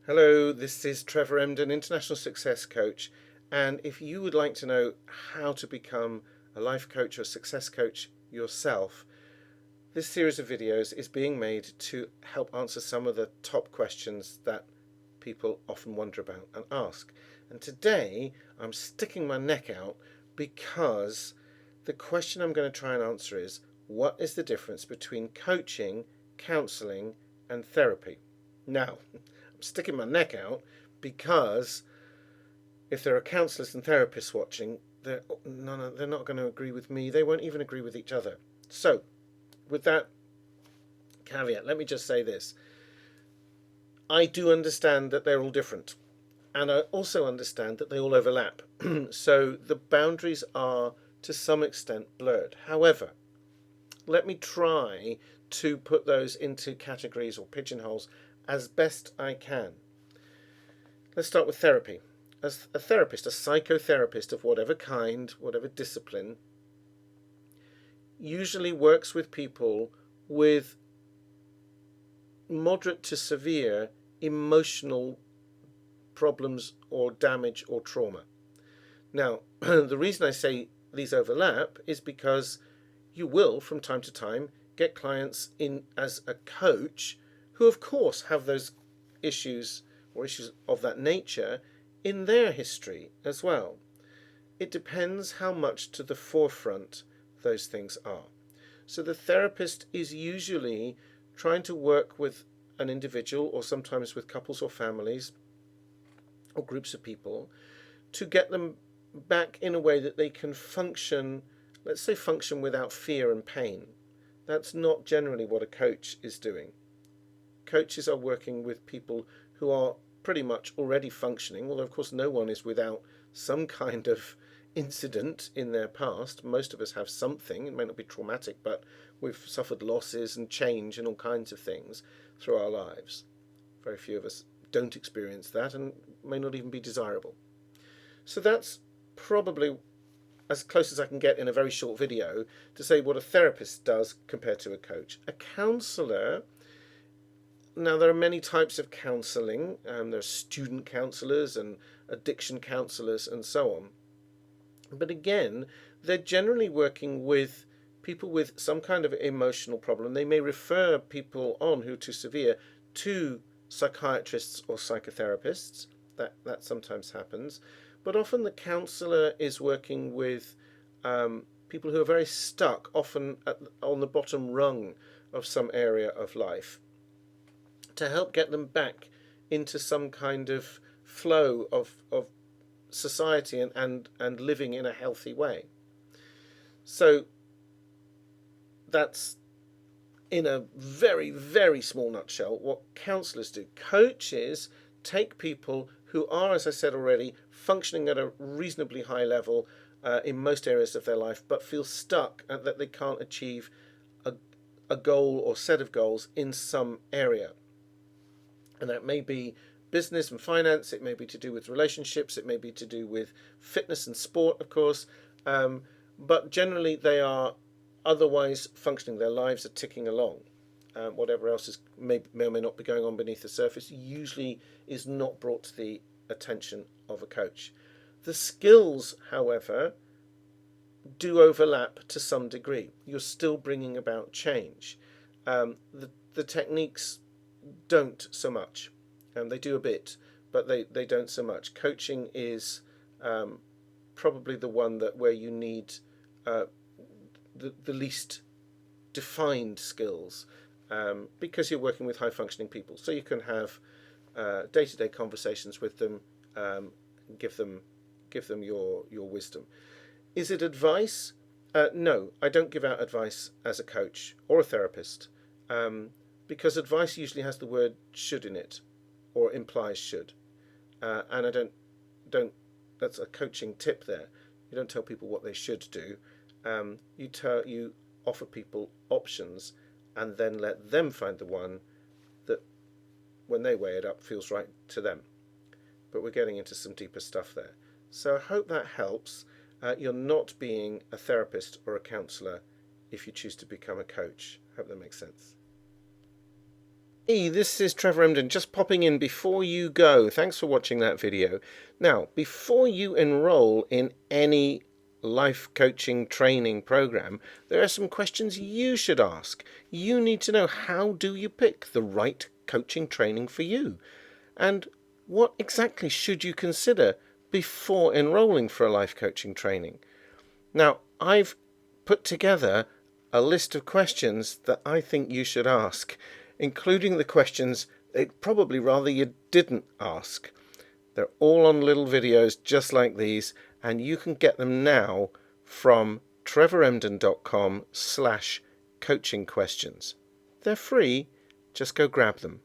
Hello, this is Trevor Emdon, International Success Coach. And if you would like to know how to become a life coach or success coach yourself, this series of videos is being made to help answer some of the top questions that people often wonder about and ask. And today I'm sticking my neck out because the question I'm going to try and answer is, what is the difference between coaching, counselling, and therapy? Now, I'm sticking my neck out because if there are counsellors and therapists watching, they're not going to agree with me. They won't even agree with each other. So, with that caveat, let me just say this. I do understand that they're all different, and I also understand that they all overlap. So the boundaries are to some extent blurred. However, let me try to put those into categories or pigeonholes as best I can. Let's start with therapy. As a therapist, a psychotherapist of whatever kind, whatever discipline, usually works with people with moderate to severe emotional problems or damage or trauma. Now, the reason I say these overlap is because you will, from time to time, get clients in as a coach who, of course, have those issues or issues of that nature in their history as well. It depends how much to the forefront those things are. So the therapist is usually trying to work with an individual, or sometimes with couples or families or groups of people, to get them back in a way that they can function, let's say function without fear and pain. That's not generally what a coach is doing. Coaches are working with people who are pretty much already functioning, although of course no one is without some kind of incident in their past. Most of us have something. It may not be traumatic, but we've suffered losses and change and all kinds of things through our lives. Very few of us don't experience that and may not even be desirable. So that's probably as close as I can get in a very short video to say what a therapist does compared to a coach. A counsellor, now there are many types of counselling. There are student counsellors and addiction counsellors and so on. But again, they're generally working with people with some kind of emotional problem. They may refer people on who are too severe to psychiatrists or psychotherapists. That sometimes happens. But often the counsellor is working with people who are very stuck, often on the bottom rung of some area of life, to help get them back into some kind of flow of society and living in a healthy way. So that's, in a very, very small nutshell, what counsellors do. Coaches take people who are, as I said already, functioning at a reasonably high level in most areas of their life, but feel stuck and that they can't achieve a goal or set of goals in some area. And that may be business and finance, it may be to do with relationships, it may be to do with fitness and sport, of course, but generally they are otherwise functioning. Their lives are ticking along. Whatever else may or may not be going on beneath the surface usually is not brought to the attention of a coach. The skills, however, do overlap to some degree. You're still bringing about change. The techniques don't so much. They do a bit, but they don't so much. Coaching is probably the one where you need the least defined skills, because you're working with high functioning people. So you can have day-to-day conversations with them, give them your wisdom. Is it advice? No, I don't give out advice as a coach or a therapist, because advice usually has the word should in it, or implies should, and I don't. That's a coaching tip there. You don't tell people what they should do. You offer people options, and then let them find the one that, when they weigh it up, feels right to them. But we're getting into some deeper stuff there. So I hope that helps. You're not being a therapist or a counsellor if you choose to become a coach. I hope that makes sense. Hey, this is Trevor Emdon, just popping in before you go. Thanks for watching that video. Now, before you enroll in any life coaching training program, there are some questions you should ask. You need to know, how do you pick the right coaching training for you? And what exactly should you consider before enrolling for a life coaching training? Now, I've put together a list of questions that I think you should ask, including the questions they'd probably rather you didn't ask. They're all on little videos just like these, and you can get them now from trevoremdon.com/coaching questions. They're free, just go grab them.